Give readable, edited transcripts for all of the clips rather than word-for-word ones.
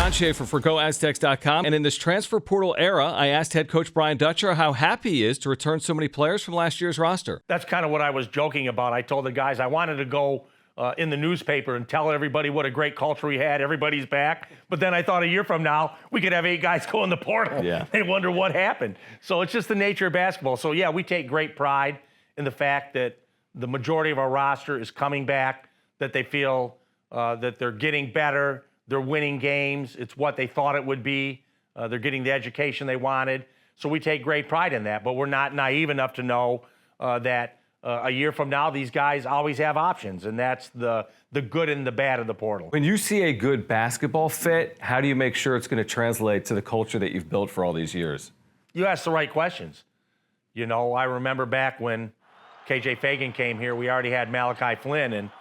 John Schaeffer for GoAztecs.com. And in this transfer portal era, I asked head coach Brian Dutcher how happy he is to return so many players from last year's roster. That's kind of what I was joking about. I told the guys I wanted to go in the newspaper and tell everybody what a great culture we had. Everybody's back. But then I thought a year from now, we could have 8 guys go in the portal. Yeah. They wonder what happened. So it's just the nature of basketball. So, yeah, we take great pride in the fact that the majority of our roster is coming back, that they feel that they're getting better, they're winning games, it's what they thought it would be, they're getting the education they wanted. So we take great pride in that, but we're not naive enough to know that a year from now, these guys always have options, and that's the good and the bad of the portal. When you see a good basketball fit, how do you make sure it's going to translate to the culture that you've built for all these years? You ask the right questions. You know, I remember back when KJ Fagan came here, we already had Malachi Flynn, and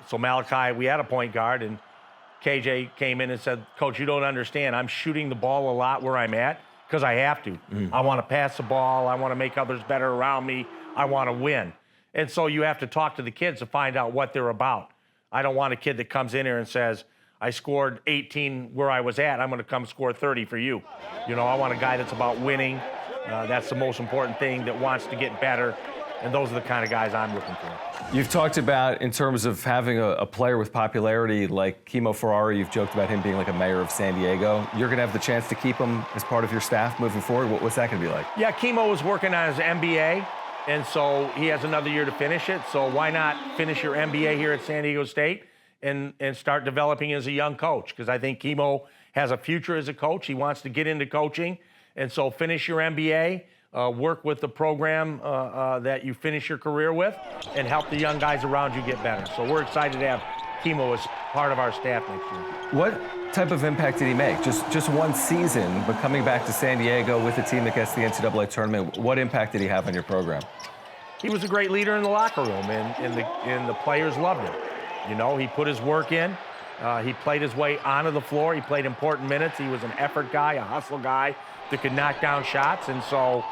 so Malachi, we had a point guard, and KJ came in and said, Coach, you don't understand. I'm shooting the ball a lot where I'm at because I have to. I want to pass the ball. I want to make others better around me. I want to win. And so you have to talk to the kids to find out what they're about. I don't want a kid that comes in here and says, I scored 18 where I was at. I'm going to come score 30 for you. You know, I want a guy that's about winning. That's the most important thing, that wants to get better. And those are the kind of guys I'm looking for. You've talked about, in terms of having a player with popularity like Kimo Ferrari, you've joked about him being like a mayor of San Diego. You're going to have the chance to keep him as part of your staff moving forward. What's that going to be like? Yeah, Kimo was working on his MBA, and so he has another year to finish it. So why not finish your MBA here at San Diego State and start developing as a young coach? Because I think Kimo has a future as a coach. He wants to get into coaching. And so finish your MBA. Work with the program that you finish your career with, and help the young guys around you get better. So we're excited to have Kimo as part of our staff next year. What type of impact did he make? Just one season, but coming back to San Diego with a team that gets the NCAA tournament, what impact did he have on your program? He was a great leader in the locker room, and the players loved him. You know, he put his work in. He played his way onto the floor. He played important minutes. He was an effort guy, a hustle guy that could knock down shots. And so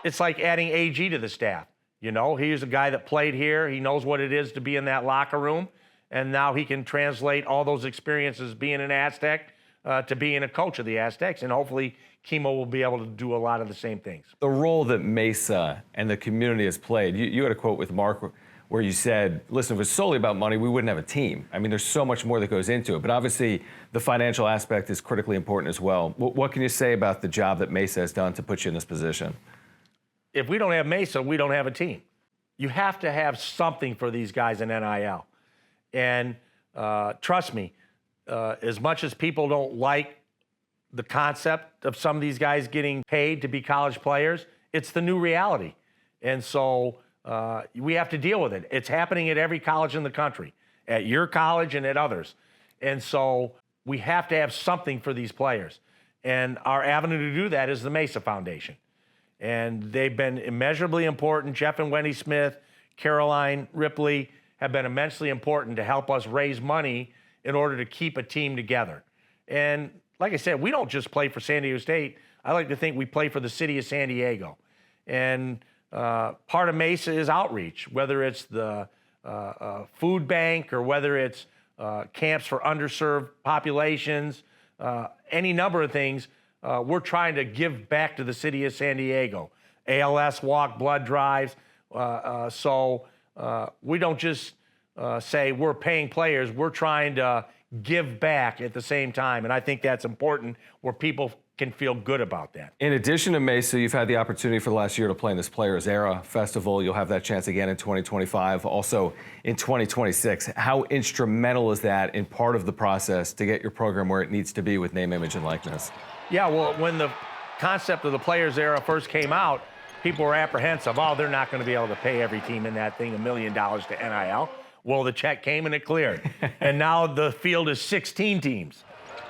it's like adding AG to the staff. You know, he's a guy that played here. He knows what it is to be in that locker room. And now he can translate all those experiences being an Aztec to being a coach of the Aztecs. And hopefully Kimo will be able to do a lot of the same things. The role that Mesa and the community has played, you had a quote with Mark where you said, listen, if it was solely about money, we wouldn't have a team. I mean, there's so much more that goes into it. But obviously, the financial aspect is critically important as well. What can you say about the job that Mesa has done to put you in this position? If we don't have Mesa, we don't have a team. You have to have something for these guys in NIL. And trust me, as much as people don't like the concept of some of these guys getting paid to be college players, it's the new reality. And so we have to deal with it. It's happening at every college in the country, at your college and at others. And so we have to have something for these players. And our avenue to do that is the Mesa Foundation. And they've been immeasurably important. Jeff and Wendy Smith, Caroline Ripley have been immensely important to help us raise money in order to keep a team together. And like I said, we don't just play for San Diego State. I like to think we play for the city of San Diego. And part of Mesa is outreach, whether it's the food bank or whether it's camps for underserved populations, any number of things. We're trying to give back to the city of San Diego. ALS walk, blood drives. So we don't just say we're paying players. We're trying to give back at the same time. And I think that's important, where people can feel good about that. In addition to Mesa, you've had the opportunity for the last year to play in this Players Era Festival. You'll have that chance again in 2025, also in 2026. How instrumental is that in part of the process to get your program where it needs to be with name, image, and likeness? Yeah, well, when the concept of the Players Era first came out, people were apprehensive. Oh, they're not going to be able to pay every team in that thing $1 million to NIL. Well, the check came and it cleared. And now the field is 16 teams.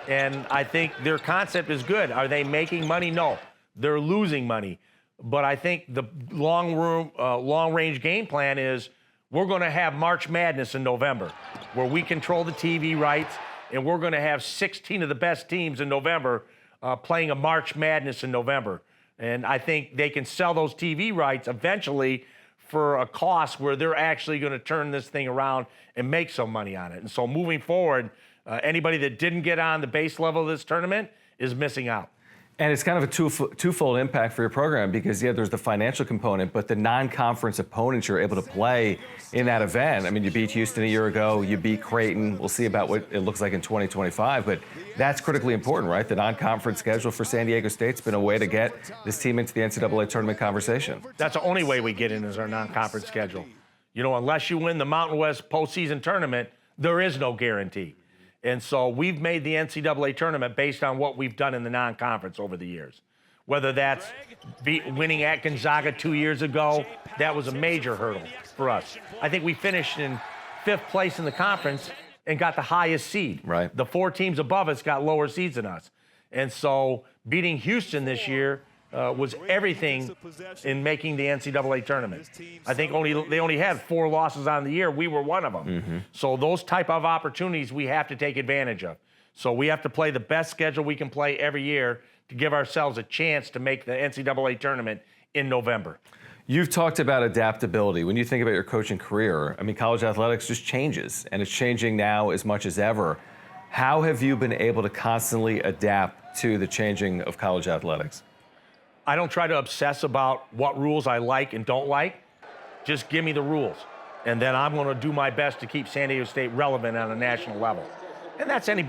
And I think their concept is good. Are they making money? No, they're losing money. But I think the long-range game plan is we're going to have March Madness in November, where we control the TV rights, and we're going to have 16 of the best teams in November playing a March Madness in November. And I think they can sell those TV rights eventually for a cost where they're actually going to turn this thing around and make some money on it. And so moving forward, Anybody that didn't get on the base level of this tournament is missing out. And it's kind of a twofold impact for your program because, yeah, there's the financial component, but the non-conference opponents you're able to play in that event. I mean, you beat Houston a year ago, you beat Creighton. We'll see about what it looks like in 2025, but that's critically important, right? The non-conference schedule for San Diego State's been a way to get this team into the NCAA tournament conversation. That's the only way we get in is our non-conference schedule. You know, unless you win the Mountain West postseason tournament, there is no guarantee. And so we've made the NCAA tournament based on what we've done in the non-conference over the years. Whether that's winning at Gonzaga 2 years ago, that was a major hurdle for us. I think we finished in 5th place in the conference and got the highest seed. Right. The 4 teams above us got lower seeds than us. And so beating Houston this year was everything in making the NCAA tournament. I think they only had 4 losses on the year. We were one of them. Mm-hmm. So those type of opportunities we have to take advantage of. So we have to play the best schedule we can play every year to give ourselves a chance to make the NCAA tournament in November. You've talked about adaptability. When you think about your coaching career, I mean, college athletics just changes, and it's changing now as much as ever. How have you been able to constantly adapt to the changing of college athletics? I don't try to obsess about what rules I like and don't like. Just give me the rules. And then I'm going to do my best to keep San Diego State relevant on a national level. And that's any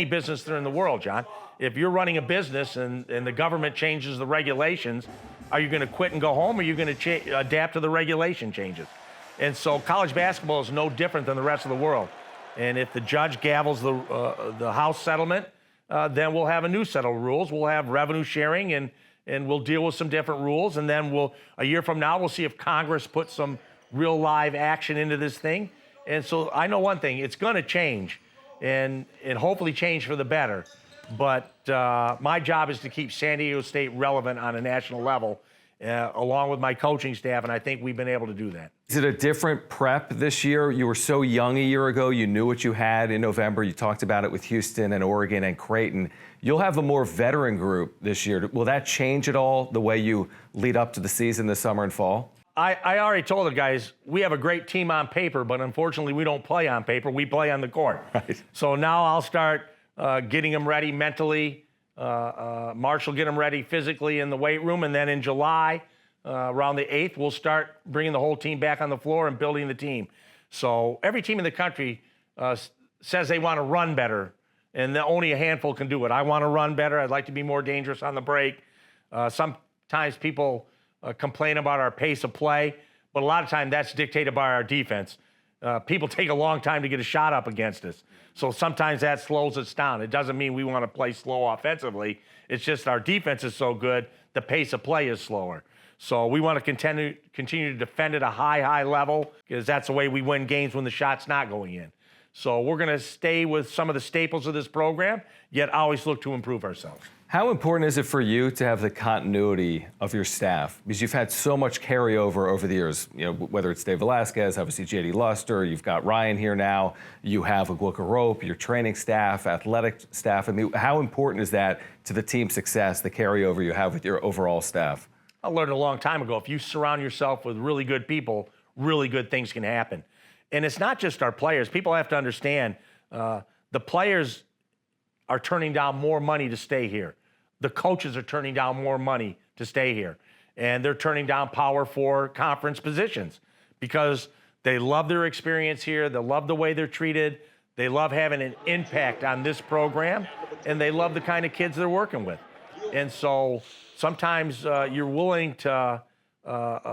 business there in the world, John. If you're running a business and the government changes the regulations, are you going to quit and go home, or are you going to adapt to the regulation changes? And so college basketball is no different than the rest of the world. And if the judge gavels the House settlement, then we'll have a new set of rules. We'll have revenue sharing, and we'll deal with some different rules. And then a year from now, we'll see if Congress puts some real live action into this thing. And so I know one thing, it's going to change, and hopefully change for the better. But my job is to keep San Diego State relevant on a national level, along with my coaching staff, and I think we've been able to do that. Is it a different prep this year? You were so young a year ago. You knew what you had in November. You talked about it with Houston and Oregon and Creighton. You'll have a more veteran group this year. Will that change at all, the way you lead up to the season this summer and fall? I already told the guys, we have a great team on paper, but unfortunately we don't play on paper. We play on the court. Right. So now I'll start getting them ready mentally. March will get them ready physically in the weight room. And then in July, around the 8th, we'll start bringing the whole team back on the floor and building the team. So every team in the country says they want to run better, and only a handful can do it. I want to run better. I'd like to be more dangerous on the break. Sometimes people complain about our pace of play, but a lot of time that's dictated by our defense. People take a long time to get a shot up against us. So sometimes that slows us down. It doesn't mean we want to play slow offensively. It's just our defense is so good, the pace of play is slower. So we want to continue to defend at a high level, because that's the way we win games when the shot's not going in. So we're going to stay with some of the staples of this program, yet always look to improve ourselves. How important is it for you to have the continuity of your staff? Because you've had so much carryover over the years, you know, whether it's Dave Velasquez, obviously J.D. Luster, you've got Ryan here now, you have Aguilka Rope, your training staff, athletic staff. I mean, how important is that to the team's success, the carryover you have with your overall staff? I learned a long time ago, if you surround yourself with really good people, really good things can happen. And it's not just our players. People have to understand the players are turning down more money to stay here. The coaches are turning down more money to stay here. And they're turning down Power 4 conference positions because they love their experience here. They love the way they're treated. They love having an impact on this program. And they love the kind of kids they're working with. And so sometimes you're willing to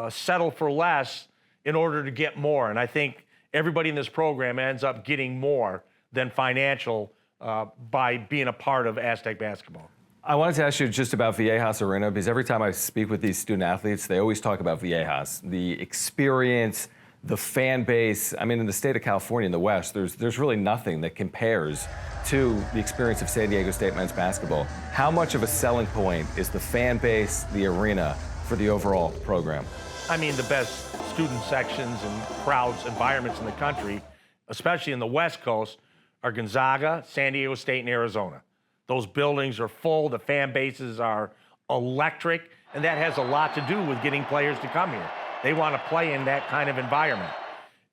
settle for less in order to get more. And I think everybody in this program ends up getting more than financial by being a part of Aztec basketball. I wanted to ask you just about Viejas Arena, because every time I speak with these student athletes, they always talk about Viejas, the experience, the fan base. I mean, in the state of California, in the West, there's really nothing that compares to the experience of San Diego State men's basketball. How much of a selling point is the fan base, the arena, for the overall program? I mean, the best student sections and crowds, environments in the country, especially in the West Coast, are Gonzaga, San Diego State, and Arizona. Those buildings are full, the fan bases are electric, and that has a lot to do with getting players to come here. They want to play in that kind of environment.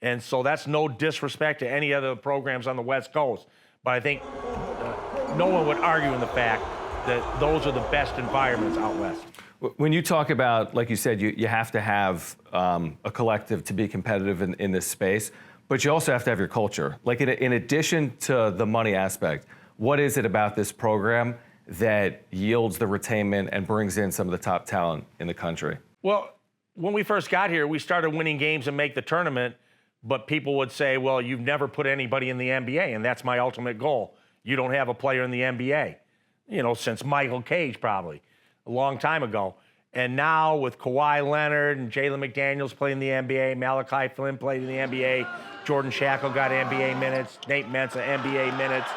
And so that's no disrespect to any other programs on the West Coast. but I think no one would argue in the fact that those are the best environments out west. When you talk about, like you said, you have to have a collective to be competitive in this space, but you also have to have your culture. Like in addition to the money aspect, what is it about this program that yields the retainment and brings in some of the top talent in the country? Well, when we first got here, we started winning games and make the tournament, but people would say, well, you've never put anybody in the NBA, and that's my ultimate goal. You don't have a player in the NBA, since Michael Cage probably, a long time ago. And now with Kawhi Leonard and Jalen McDaniels playing in the NBA, Malachi Flynn played in the NBA, Jordan Shackle got NBA minutes, Nate Mensah NBA minutes.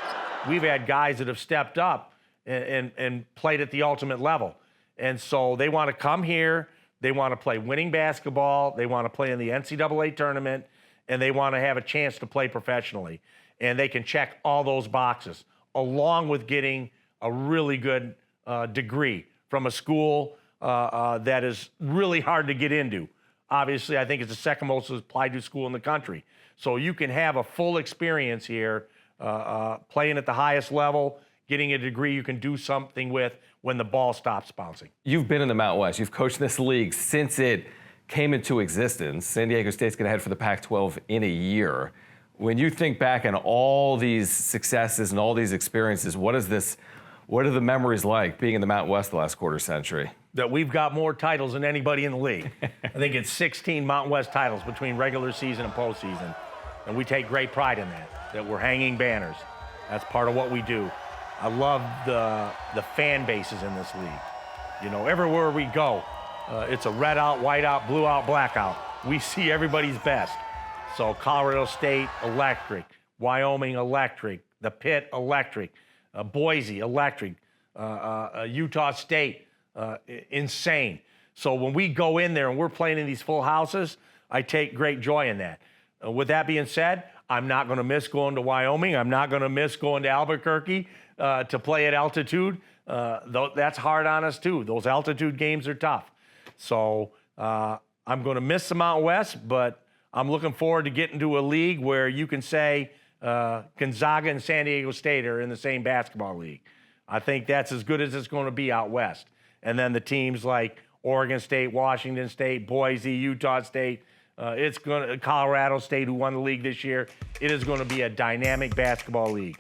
We've had guys that have stepped up and played at the ultimate level. And so they want to come here, they want to play winning basketball, they want to play in the NCAA tournament, and they want to have a chance to play professionally. And they can check all those boxes, along with getting a really good degree from a school that is really hard to get into. Obviously, I think it's the second most applied to school in the country. So you can have a full experience here, playing at the highest level, getting a degree you can do something with when the ball stops bouncing. You've been in the Mountain West. You've coached this league since it came into existence. San Diego State's going to head for the Pac-12 in a year. When you think back on all these successes and all these experiences, what are the memories like being in the Mountain West the last quarter century? That we've got more titles than anybody in the league. I think it's 16 Mountain West titles between regular season and postseason. And we take great pride in that we're hanging banners. That's part of what we do. I love the fan bases in this league. Everywhere we go, it's a red out, white out, blue out, black out. We see everybody's best. So Colorado State, electric. Wyoming, electric. The Pit, electric. Boise, electric. Utah State, insane. So when we go in there and we're playing in these full houses, I take great joy in that. With that being said, I'm not going to miss going to Wyoming. I'm not going to miss going to Albuquerque to play at altitude. That's hard on us, too. Those altitude games are tough. So I'm going to miss the Mountain West, but I'm looking forward to getting to a league where you can say Gonzaga and San Diego State are in the same basketball league. I think that's as good as it's going to be out west. And then the teams like Oregon State, Washington State, Boise, Utah State, Colorado State, who won the league this year. It is going to be a dynamic basketball league.